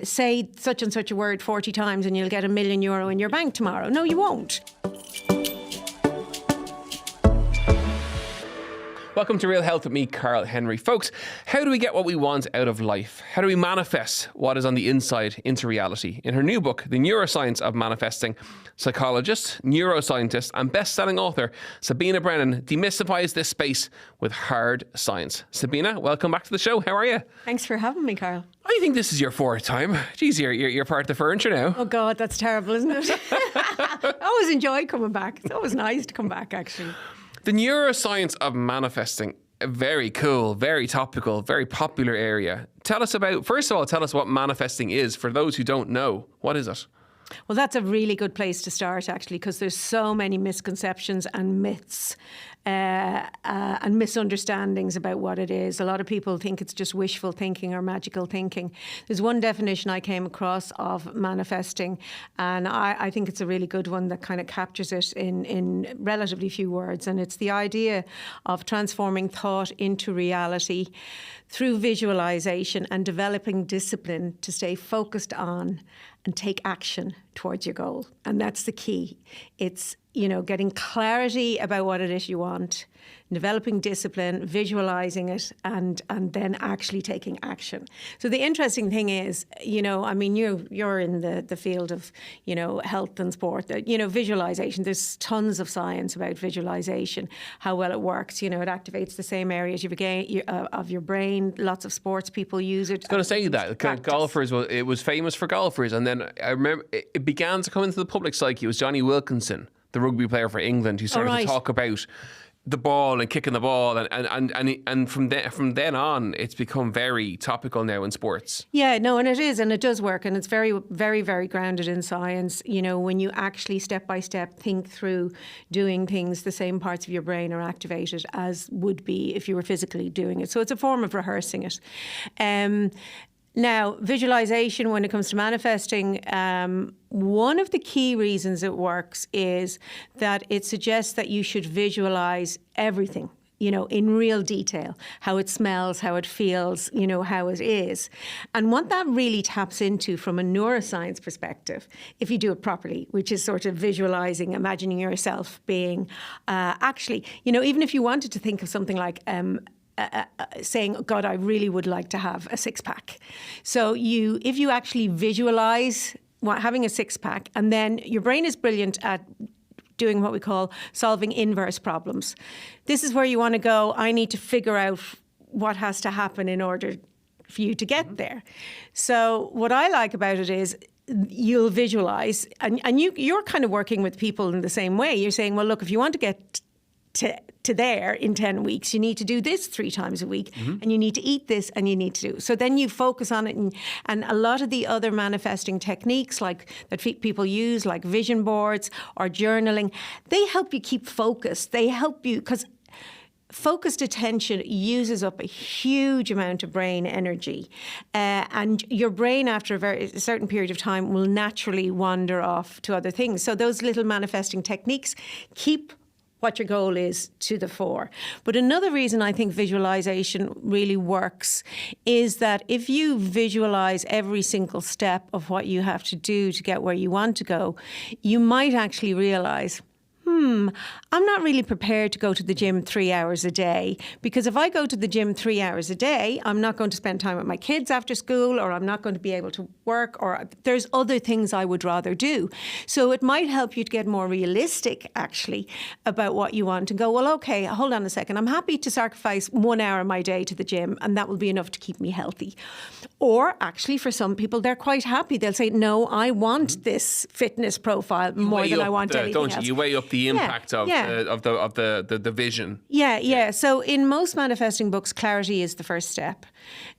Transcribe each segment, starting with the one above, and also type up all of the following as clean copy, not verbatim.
say such and such a word 40 times and you'll get €1 million in your bank tomorrow. No, you won't. Welcome to Real Health with me, Karl Henry. Folks, how do we get what we want out of life? How do we manifest what is on the inside into reality? In her new book, The Neuroscience of Manifesting, psychologist, neuroscientist and best-selling author Sabina Brennan demystifies this space with hard science. Sabina, welcome back to the show. How are you? Thanks for having me, Karl. I think this is your fourth time. Geez, you're part of the furniture now. Oh God, that's terrible, isn't it? I always enjoy coming back. It's always nice to come back, actually. The neuroscience of manifesting, very cool, very topical, very popular area. First of all, tell us what manifesting is for those who don't know. What is it? Well, that's a really good place to start, actually, because there's so many misconceptions and myths and misunderstandings about what it is. A lot of people think it's just wishful thinking or magical thinking. There's one definition I came across of manifesting, and I think it's a really good one that kind of captures it in relatively few words. And it's the idea of transforming thought into reality through visualization and developing discipline to stay focused on and take action towards your goal. And that's the key. It's, getting clarity about what it is you want, developing discipline, visualizing it, and then actually taking action. So the interesting thing is, you're in the field of, health and sport, visualization. There's tons of science about visualization, how well it works. It activates the same areas of your brain. Lots of sports people use it. I was going to say that. Golfers, it was famous for golfers. And then I remember it began to come into the public psyche. It was Johnny Wilkinson, the rugby player for England, who started to talk about the ball and kicking the ball, and from then on, it's become very topical now in sports. Yeah, no, and it is, and it does work, and it's very, very, very grounded in science. When you actually step by step think through doing things, the same parts of your brain are activated as would be if you were physically doing it. So it's a form of rehearsing it. Now, visualization, when it comes to manifesting, one of the key reasons it works is that it suggests that you should visualize everything, in real detail, how it smells, how it feels, how it is. And what that really taps into from a neuroscience perspective, if you do it properly, which is sort of visualizing, imagining yourself being actually, even if you wanted to think of something like saying, God, I really would like to have a six-pack. So if you actually visualize having a six-pack, and then your brain is brilliant at doing what we call solving inverse problems. This is where you want to go. I need to figure out what has to happen in order for you to get there. So what I like about it is you'll visualize, and you're kind of working with people in the same way. You're saying, well, look, if you want to get to there in 10 weeks, you need to do this 3 times a week, and you need to eat this, and you need to do. So then you focus on it, and a lot of the other manifesting techniques that people use, like vision boards or journaling, they help you keep focused. They help you, because focused attention uses up a huge amount of brain energy, and your brain, after a certain period of time, will naturally wander off to other things. So those little manifesting techniques keep what your goal is to the fore. But another reason I think visualization really works is that if you visualize every single step of what you have to do to get where you want to go, you might actually realize, I'm not really prepared to go to the gym 3 hours a day, because if I go to the gym 3 hours a day, I'm not going to spend time with my kids after school, or I'm not going to be able to work, or there's other things I would rather do. So it might help you to get more realistic, actually, about what you want, and go, well, okay, hold on a second. I'm happy to sacrifice 1 hour of my day to the gym, and that will be enough to keep me healthy. Or actually, for some people, they're quite happy. They'll say, no, I want this fitness profile more than I want anything else. You weigh up the impact of the vision. Yeah. So in most manifesting books, clarity is the first step.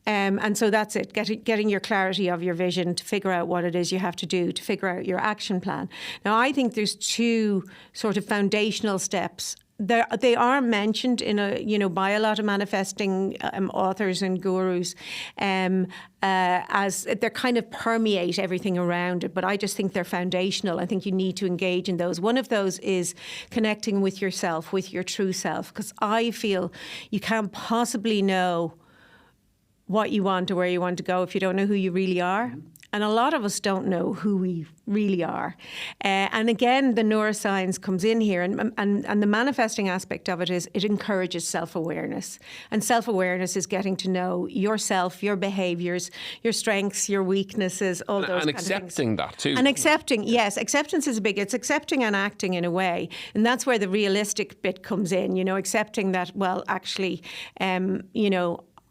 And so that's it, getting your clarity of your vision to figure out what it is you have to do, to figure out your action plan. Now, I think there's 2 sort of foundational steps. They are mentioned by a lot of manifesting authors and gurus as they kind of permeate everything around it. But I just think they're foundational. I think you need to engage in those. One of those is connecting with yourself, with your true self, because I feel you can't possibly know what you want or where you want to go if you don't know who you really are. And a lot of us don't know who we really are. And again, the neuroscience comes in here, and the manifesting aspect of it is it encourages self-awareness. And self-awareness is getting to know yourself, your behaviours, your strengths, your weaknesses, all those and kind of things. accepting that too. And accepting, yes, acceptance is big. It's accepting and acting in a way. And that's where the realistic bit comes in, accepting that, well, actually,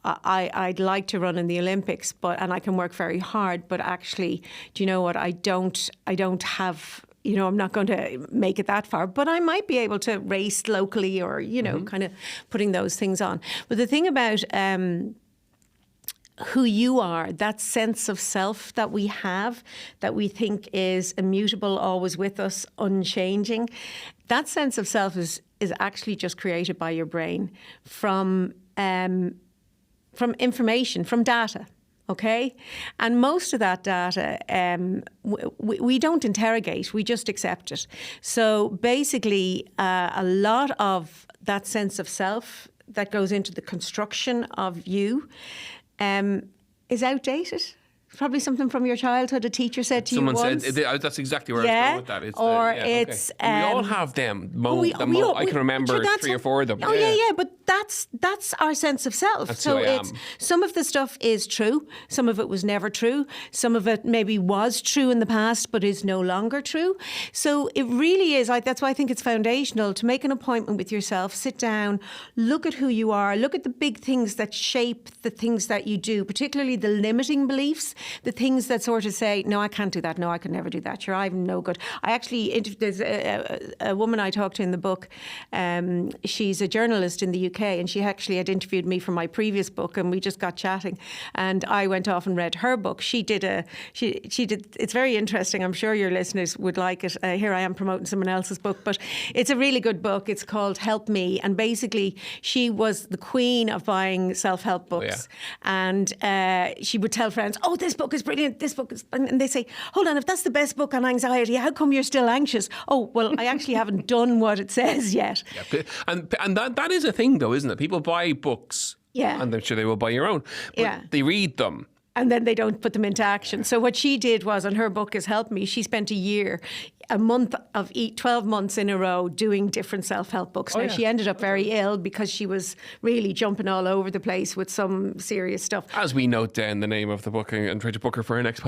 I'd like to run in the Olympics, and I can work very hard, but actually, do you know what? I don't have, I'm not going to make it that far, but I might be able to race locally or, kind of putting those things on. But the thing about who you are, that sense of self that we have, that we think is immutable, always with us, unchanging, that sense of self is actually just created by your brain from information, from data, okay? And most of that data, we don't interrogate, we just accept it. So basically, a lot of that sense of self that goes into the construction of you is outdated. Probably something from your childhood a teacher said to you once. Someone said, that's exactly where I was going with that. It's we all have them. I can remember 3 or 4 of them. But that's our sense of self. That's who I am. Some of the stuff is true. Some of it was never true. Some of it maybe was true in the past, but is no longer true. So it really is. That's why I think it's foundational to make an appointment with yourself, sit down, look at who you are, look at the big things that shape the things that you do, particularly the limiting beliefs. The things that sort of say, no, I can't do that. No, I could never do that. Sure, I'm no good. I actually, there's a woman I talked to in the book. She's a journalist in the UK, and she actually had interviewed me for my previous book, and we just got chatting. And I went off and read her book. She did. It's very interesting. I'm sure your listeners would like it. Here I am promoting someone else's book, but it's a really good book. It's called Help Me, and basically she was the queen of buying self-help books, and she would tell friends, "Oh, this book is brilliant, this book is..." And they say, hold on, if that's the best book on anxiety, how come you're still anxious? Oh, well, I actually haven't done what it says yet. Yeah, and that is a thing, though, isn't it? People buy books, and I'm sure they will buy your own, but they read them. And then they don't put them into action. So what she did was, and her book has helped me, she spent a month of 12 months in a row doing different self-help books. Now, she ended up very ill because she was really jumping all over the place with some serious stuff. As we note down the name of the book and try to book her for her next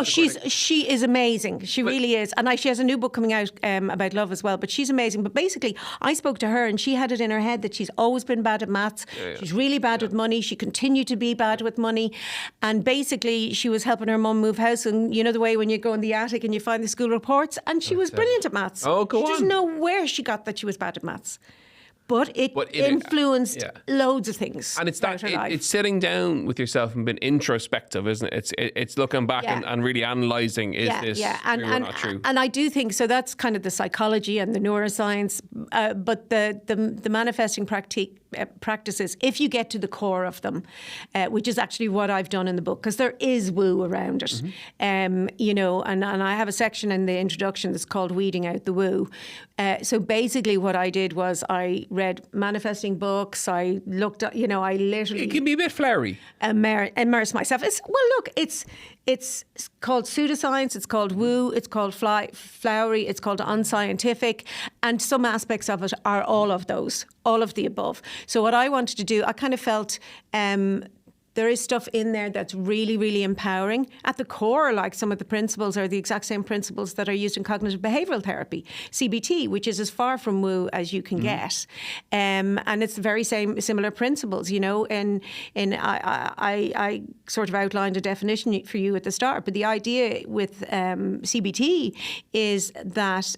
she is amazing. She really is. And she has a new book coming out about love as well, but she's amazing. But basically, I spoke to her and she had it in her head that she's always been bad at maths. She's really bad with money. She continued to be bad with money. And basically, she was helping her mum move house. And you know the way when you go in the attic and you find the school reports, and she was brilliant at maths. Oh, go on. She doesn't know where she got that she was bad at maths. But it influenced loads of things. And it's it's sitting down with yourself and being introspective, isn't it? It's looking back and really analysing, is this true or not true? And I do think, so that's kind of the psychology and the neuroscience, but the manifesting practices, if you get to the core of them, which is actually what I've done in the book, because there is woo around it. And I have a section in the introduction that's called Weeding Out the Woo. So basically what I did was I read manifesting books. I looked at, I literally... It can be a bit flowery. Immerse myself. It's called pseudoscience, it's called woo, it's called flowery, it's called unscientific, and some aspects of it are all of those, all of the above. So what I wanted to do, I kind of felt there is stuff in there that's really, really empowering. At the core, like some of the principles are the exact same principles that are used in cognitive behavioural therapy, CBT, which is as far from woo as you can get. And it's the very similar principles, and I sort of outlined a definition for you at the start. But the idea with CBT is that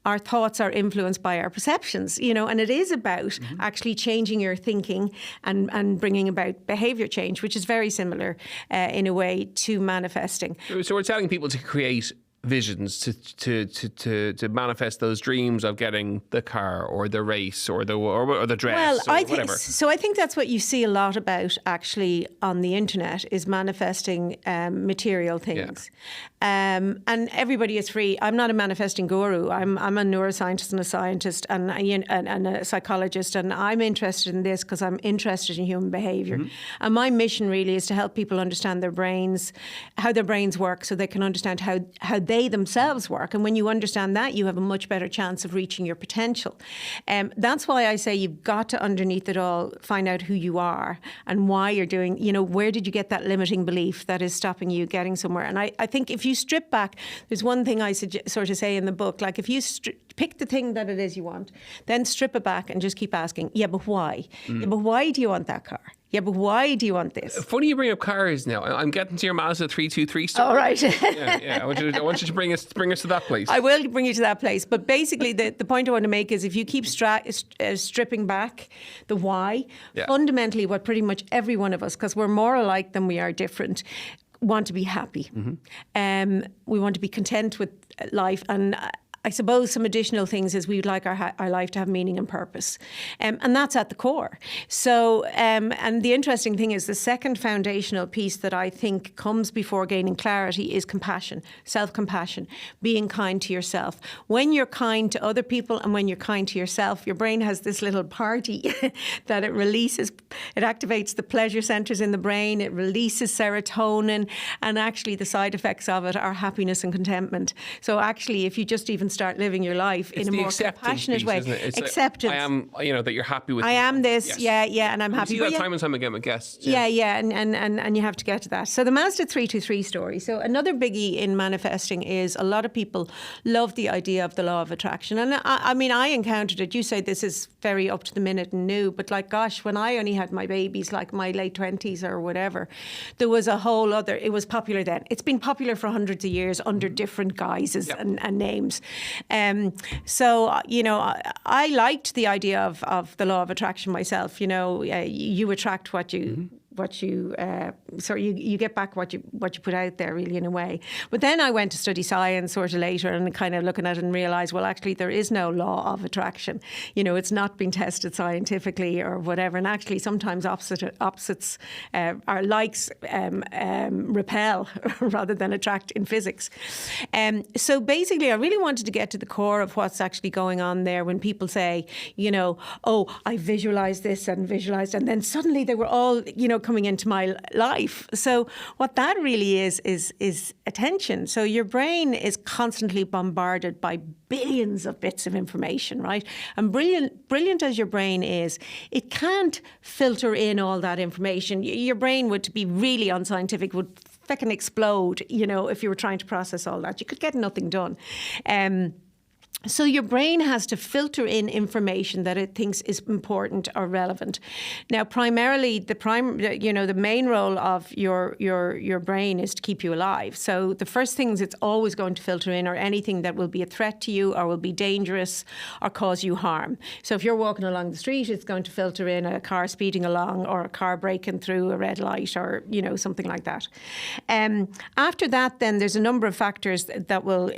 our thoughts are influenced by our perceptions, and it is about actually changing your thinking and bringing about behaviour change, which is very similar in a way to manifesting. So we're telling people to create visions to manifest those dreams of getting the car or the race or the dress Well, or whatever? I think that's what you see a lot about actually on the internet is manifesting material things. And everybody is free. I'm not a manifesting guru. I'm a neuroscientist and a scientist and a psychologist, and I'm interested in this because I'm interested in human behaviour. And my mission really is to help people understand their brains, how their brains work, so they can understand how they themselves work. And when you understand that, you have a much better chance of reaching your potential. That's why I say you've got to, underneath it all, find out who you are and why you're doing, where did you get that limiting belief that is stopping you getting somewhere? And I think if you strip back, there's one thing I sort of say in the book, like if you pick the thing that it is you want, then strip it back and just keep asking, yeah, but why? Yeah, but why do you want that car? Yeah, but why do you want this? Funny you bring up cars now. I'm getting to your Mazda 323 story. All right. yeah. I want you to bring us to that place. I will bring you to that place. But basically, the point I want to make is if you keep stripping back the why, fundamentally what pretty much every one of us, because we're more alike than we are different, want to be happy. We want to be content with life. And I suppose some additional things is we would like our life to have meaning and purpose. And that's at the core. So, and the interesting thing is the second foundational piece that I think comes before gaining clarity is compassion, self-compassion, being kind to yourself. When you're kind to other people and when you're kind to yourself, your brain has this little party that it releases. It activates the pleasure centers in the brain. It releases serotonin. And actually the side effects of it are happiness and contentment. So actually, if you just even start living your life in a more compassionate way. Acceptance. I am, that you're happy with. I am this, yes. and I'm happy. You see that time and time again with guests. And you have to get to that. So the Mazda 323 story. So another biggie in manifesting is a lot of people love the idea of the law of attraction. And I encountered it. You say this is very up to the minute and new, but when I only had my babies, like my late 20s or whatever, there was a whole other, it was popular then. It's been popular for hundreds of years under different guises and names. I liked the idea of the law of attraction myself. You attract what you you get back what you put out there, really, in a way. But then I went to study science sort of later and kind of looking at it and realised, well, actually there is no law of attraction. It's not been tested scientifically or whatever. And actually sometimes opposites are likes repel rather than attract in physics. So basically I really wanted to get to the core of what's actually going on there when people say, I visualised this and visualised, and then suddenly they were all, coming into my life. So what that really is attention. So your brain is constantly bombarded by billions of bits of information, right? And brilliant as your brain is, it can't filter in all that information. Your brain would, to be really unscientific, would feckin' explode, if you were trying to process all that. You could get nothing done. So your brain has to filter in information that it thinks is important or relevant. Now, primarily, the main role of your brain is to keep you alive. So the first things it's always going to filter in are anything that will be a threat to you or will be dangerous or cause you harm. So if you're walking along the street, it's going to filter in a car speeding along or a car breaking through a red light or, something like that. After that, then there's a number of factors that will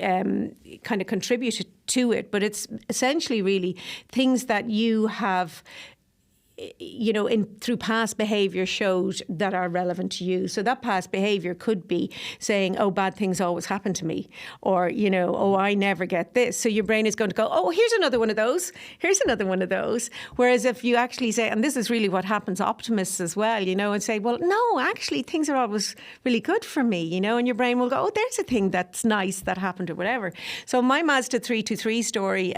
kind of contribute to it, but it's essentially really things that you have through past behaviour showed that are relevant to you. So that past behaviour could be saying, oh, bad things always happen to me, or, oh, I never get this. So your brain is going to go, oh, here's another one of those. Here's another one of those. Whereas if you actually say, and this is really what happens to optimists as well, and say, well, no, actually things are always really good for me, and your brain will go, oh, there's a thing that's nice that happened or whatever. So my Mazda 323 story,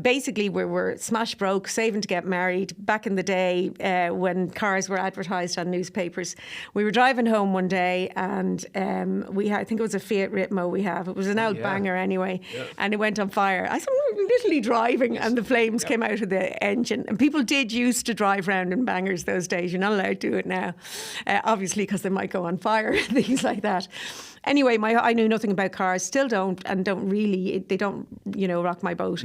basically we were smash broke, saving to get married. Back in the day when cars were advertised on newspapers, we were driving home one day and I think it was a Fiat Ritmo we have. It was an old banger anyway, and it went on fire. I was literally driving and the flames came out of the engine. And people did used to drive around in bangers those days. You're not allowed to do it now, obviously, because they might go on fire, things like that. Anyway, I knew nothing about cars, still don't, and don't really, they don't, rock my boat.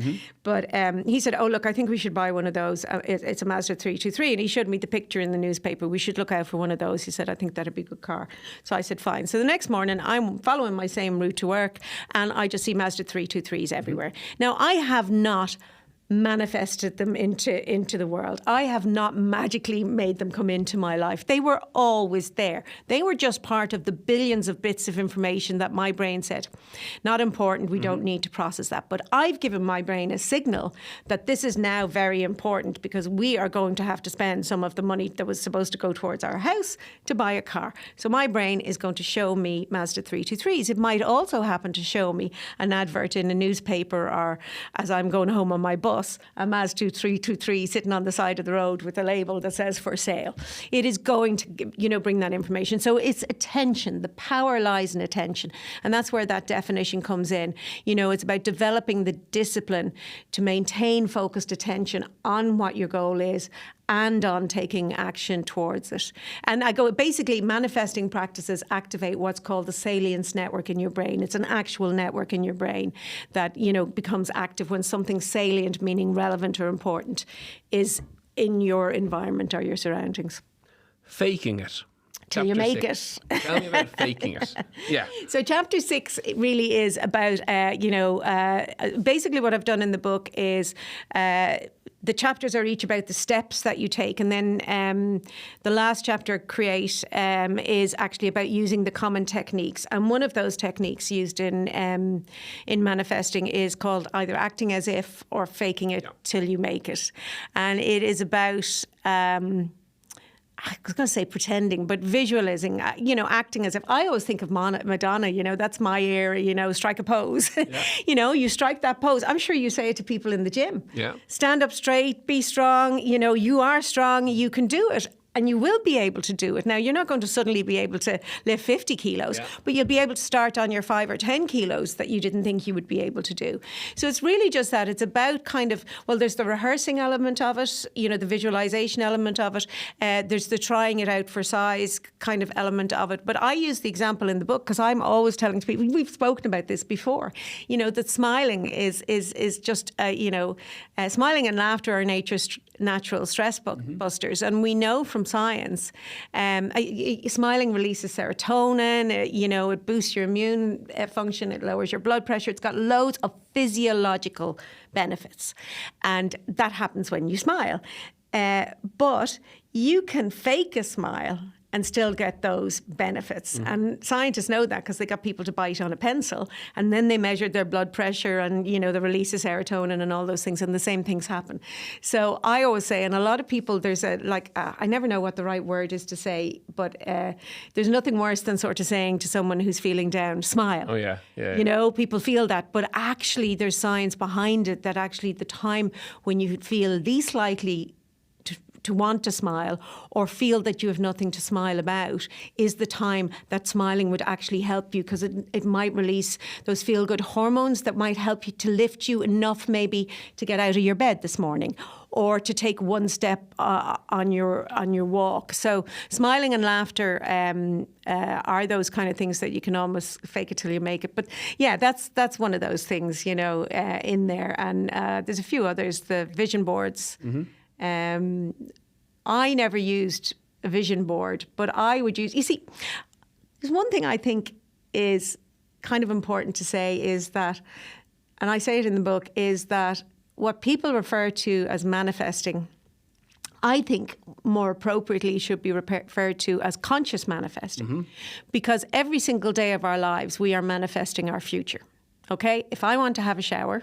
But he said, oh, look, I think we should buy one of those. It's a Mazda 323. And he showed me the picture in the newspaper. We should look out for one of those. He said, I think that'd be a good car. So I said, fine. So the next morning, I'm following my same route to work, and I just see Mazda 323s everywhere. Now, I have not manifested them into the world. I have not magically made them come into my life. They were always there. They were just part of the billions of bits of information that my brain said, not important, we don't need to process that. But I've given my brain a signal that this is now very important, because we are going to have to spend some of the money that was supposed to go towards our house to buy a car. So my brain is going to show me Mazda 323s. It might also happen to show me an advert in a newspaper, or as I'm going home on my bus, a Mazda 323 sitting on the side of the road with a label that says for sale. It is going to, bring that information. So it's attention. The power lies in attention. And that's where that definition comes in. It's about developing the discipline to maintain focused attention on what your goal is and on taking action towards it. And basically manifesting practices activate what's called the salience network in your brain. It's an actual network in your brain that, becomes active when something salient, meaning relevant or important, is in your environment or your surroundings. Faking it. Till you make it. Tell me about faking it. Yeah. So chapter 6 really is about, basically what I've done in the book is the chapters are each about the steps that you take. And then the last chapter, Create, is actually about using the common techniques. And one of those techniques used in manifesting is called either acting as if or faking it till you make it. And it is about... I was going to say pretending, but visualizing, acting as if. I always think of Madonna, that's my era, strike a pose. Yeah. You strike that pose. I'm sure you say it to people in the gym. Yeah. Stand up straight, be strong, you are strong, you can do it. And you will be able to do it. Now, you're not going to suddenly be able to lift 50 kilos, but you'll be able to start on your 5 or 10 kilos that you didn't think you would be able to do. So it's really just that. It's about there's the rehearsing element of it, the visualization element of it. There's the trying it out for size kind of element of it. But I use the example in the book because I'm always telling people, we've spoken about this before, that smiling is just, smiling and laughter are natural stress busters. And we know from science, smiling releases serotonin, it boosts your immune function, it lowers your blood pressure. It's got loads of physiological benefits. And that happens when you smile. But you can fake a smile and still get those benefits. And scientists know that because they got people to bite on a pencil, and then they measured their blood pressure and, the release of serotonin and all those things, and the same things happen. So I always say, and a lot of people, there's I never know what the right word is to say, but there's nothing worse than sort of saying to someone who's feeling down, smile. Oh, yeah. People feel that, but actually there's science behind it that actually the time when you feel least likely to want to smile or feel that you have nothing to smile about is the time that smiling would actually help you, because it might release those feel-good hormones that might help you to lift you enough maybe to get out of your bed this morning or to take one step on your walk. So smiling and laughter are those kind of things that you can almost fake it till you make it. But yeah, that's one of those things, in there. And there's a few others, the vision boards. I never used a vision board, but I would use... You see, there's one thing I think is kind of important to say is that, and I say it in the book, is that what people refer to as manifesting, I think more appropriately should be referred to as conscious manifesting. Because every single day of our lives, we are manifesting our future. Okay? If I want to have a shower...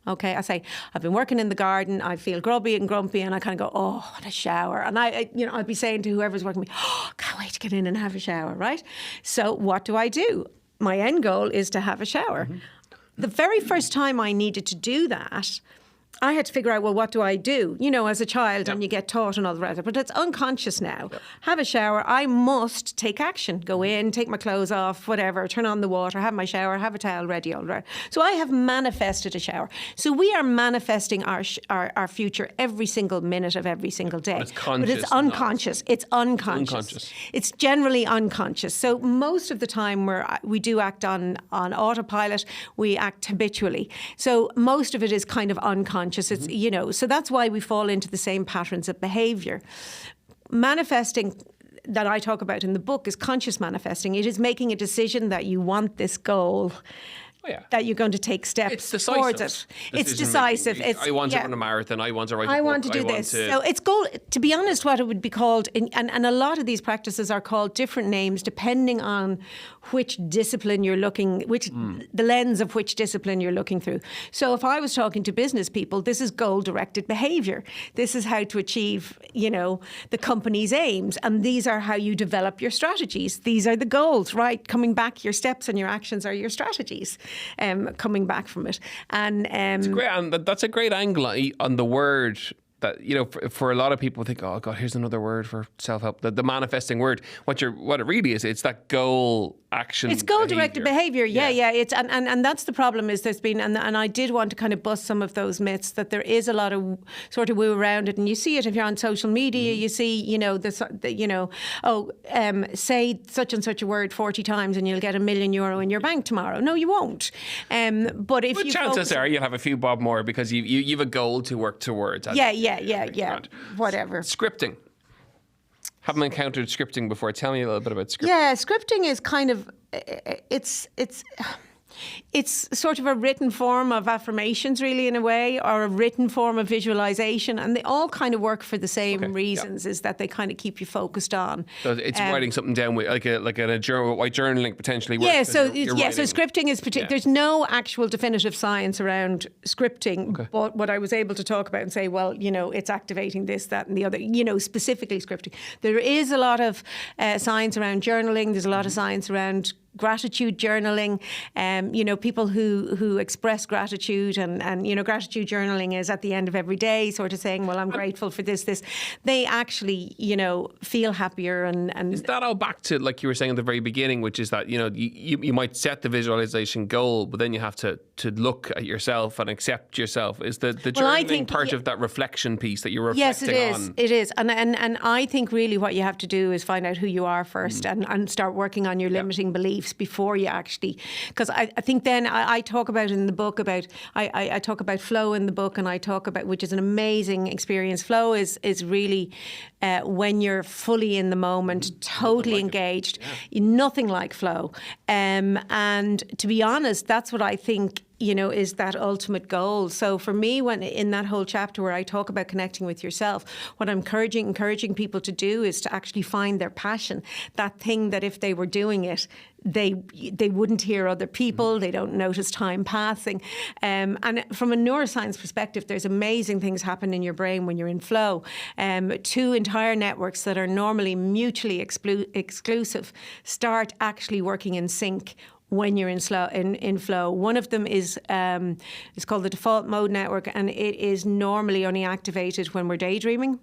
Okay, I say, I've been working in the garden, I feel grubby and grumpy, and I kind of go, oh, what a shower. And I'd be saying to whoever's working with me, oh, can't wait to get in and have a shower, right? So what do? My end goal is to have a shower. The very first time I needed to do that, I had to figure out, well, what do I do? As a child, and you get taught and all the rest. But it's unconscious now. Have a shower. I must take action. Go in, take my clothes off, whatever, turn on the water, have my shower, have a towel ready, all right. So I have manifested a shower. So we are manifesting our future every single minute of every single day. But it's unconscious. It's unconscious. It's generally unconscious. So most of the time we do act on autopilot. We act habitually. So most of it is kind of unconscious. unconscious. It's, so that's why we fall into the same patterns of behavior. Manifesting that I talk about in the book is conscious manifesting. It is making a decision that you want this goal. That you're going to take steps towards it. It's decisive. I want to run a marathon. I want to write a book. I want to do this. So it's goal. To be honest, what it would be called, and a lot of these practices are called different names depending on which discipline you're looking, the lens of which discipline you're looking through. So if I was talking to business people, this is goal-directed behavior. This is how to achieve, the company's aims, and these are how you develop your strategies. These are the goals, right? Coming back, your steps and your actions are your strategies. Coming back from it, and it's great, and that's a great angle on the word. That, for a lot of people think, oh God, here's another word for self-help. The manifesting word. What it really is, it's that goal action. It's goal-directed behavior. Yeah. It's and that's the problem. Is there's been and I did want to kind of bust some of those myths that there is a lot of sort of woo around it, and you see it if you're on social media. You see, say such and such a word 40 times and you'll get €1 million in your bank tomorrow. No, you won't. But if you chances are you'll have a few bob more because you've a goal to work towards. Yeah. Whatever. Scripting. Haven't encountered scripting before. Tell me a little bit about scripting. Yeah, scripting is kind of it's sort of a written form of affirmations, really, in a way, or a written form of visualization, and they all kind of work for the same reasons. Is that they kind of keep you focused on. So it's writing something down with like a journal, white journaling potentially. Yeah. So scripting is There's no actual definitive science around scripting, but what I was able to talk about and say, well, it's activating this, that, and the other. Specifically scripting. There is a lot of science around journaling. There's a lot of science around gratitude journaling. People who express gratitude and gratitude journaling is at the end of every day, sort of saying, well, I'm grateful for this. They actually, feel happier and is that all back to, like you were saying at the very beginning, which is that, you might set the visualization goal, but then you have to look at yourself and accept yourself. Is the journaling part of that reflection piece that you're reflecting on? Yes, it is. And I think really what you have to do is find out who you are first and start working on your limiting beliefs before you actually, because I think then I talk about in the book I talk about flow in the book, and I talk about, which is an amazing experience. Flow is really when you're fully in the moment, totally engaged. Nothing like flow. And to be honest, that's what I think is that ultimate goal. So for me, when in that whole chapter where I talk about connecting with yourself, what I'm encouraging people to do is to actually find their passion, that thing that if they were doing it, they wouldn't hear other people, they don't notice time passing. And from a neuroscience perspective, there's amazing things happen in your brain when you're in flow. Two entire networks that are normally mutually exclusive start actually working in sync when you're in flow. One of them is it's called the default mode network, and it is normally only activated when we're daydreaming,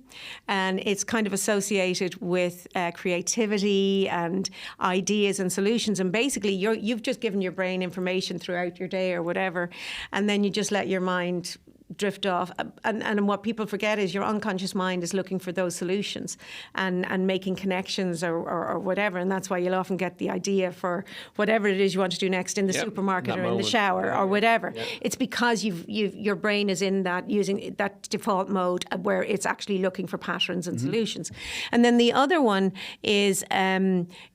and it's kind of associated with creativity and ideas and solutions. And basically, you've just given your brain information throughout your day or whatever, and then you just let your mind drift off. And what people forget is your unconscious mind is looking for those solutions and making connections or whatever. And that's why you'll often get the idea for whatever it is you want to do next in the supermarket or in the shower or whatever. Yeah. It's because your brain is in that, using that default mode where it's actually looking for patterns and solutions. And then the other one is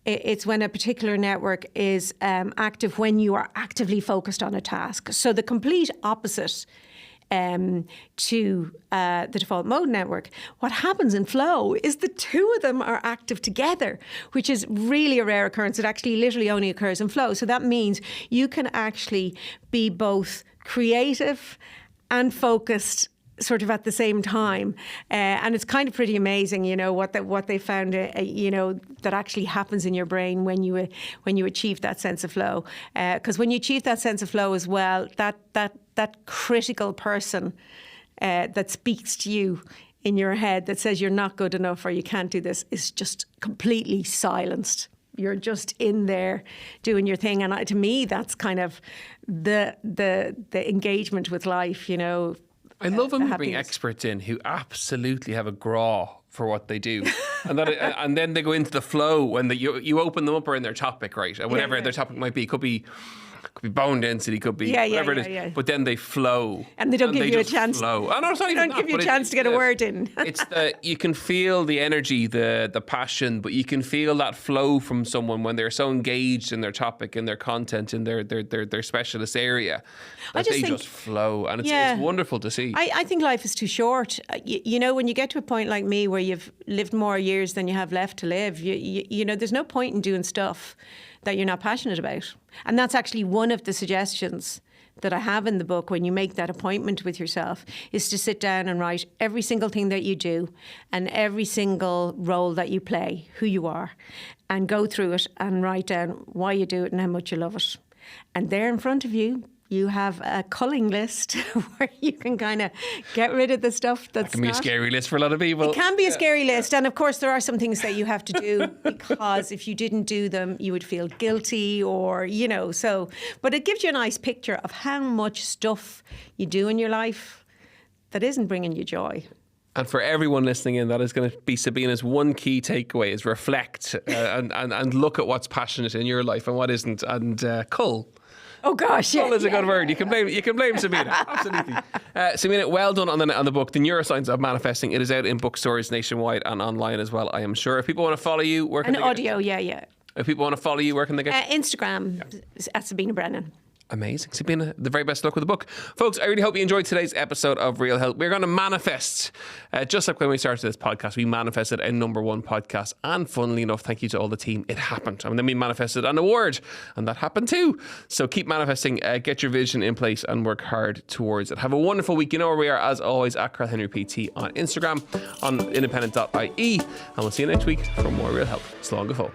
it's when a particular network is active when you are actively focused on a task. So the complete opposite to the default mode network. What happens in flow is the two of them are active together, which is really a rare occurrence. It actually literally only occurs in flow. So that means you can actually be both creative and focused sort of at the same time. And it's kind of pretty amazing, what they found, that actually happens in your brain when you achieve that sense of flow. Because when you achieve that sense of flow as well, that critical person that speaks to you in your head that says you're not good enough or you can't do this is just completely silenced. You're just in there doing your thing. And to me, that's kind of the engagement with life, I love when we bring experts in who absolutely have a graw for what they do, and then they go into the flow when you open them up around their topic, right? And whatever their topic might be, it could be Could be bone density, could be whatever it is. But then they flow. And they don't give you a chance. Flow. Oh, no, it's not they even don't give you a chance to get a word in. It's you can feel the energy, the passion, but you can feel that flow from someone when they're so engaged in their topic, in their content, in their specialist area. That they just flow. And it's wonderful to see. I think life is too short. You know, when you get to a point like me where you've lived more years than you have left to live, you know, there's no point in doing stuff that you're not passionate about. And that's actually one of the suggestions that I have in the book when you make that appointment with yourself, is to sit down and write every single thing that you do and every single role that you play, who you are, and go through it and write down why you do it and how much you love it. And there in front of you, you have a culling list where you can kind of get rid of the stuff that's That can be a scary list for a lot of people. It can be a scary list. And of course, there are some things that you have to do because if you didn't do them, you would feel guilty or, you know, so. But it gives you a nice picture of how much stuff you do in your life that isn't bringing you joy. And for everyone listening in, that is going to be Sabina's one key takeaway, is reflect and look at what's passionate in your life and what isn't, and cull. Oh gosh, yeah. Cull is a good word. You can blame Sabina. Absolutely. Sabina, well done on the book, The Neuroscience of Manifesting. It is out in bookstores nationwide and online as well, I am sure. If people want to follow you, where can they audio, get yeah. If people want to follow you, where can they get Instagram, at Sabina Brennan. Amazing. Sabina, the very best luck with the book. Folks, I really hope you enjoyed today's episode of Real Health. We're going to manifest, just like when we started this podcast, we manifested a #1 podcast. And funnily enough, thank you to all the team, it happened. And then we manifested an award, and that happened too. So keep manifesting, get your vision in place and work hard towards it. Have a wonderful week. You know where we are, as always, at Karl Henry PT on Instagram, on independent.ie. And we'll see you next week for more Real Health. Slán go fóill.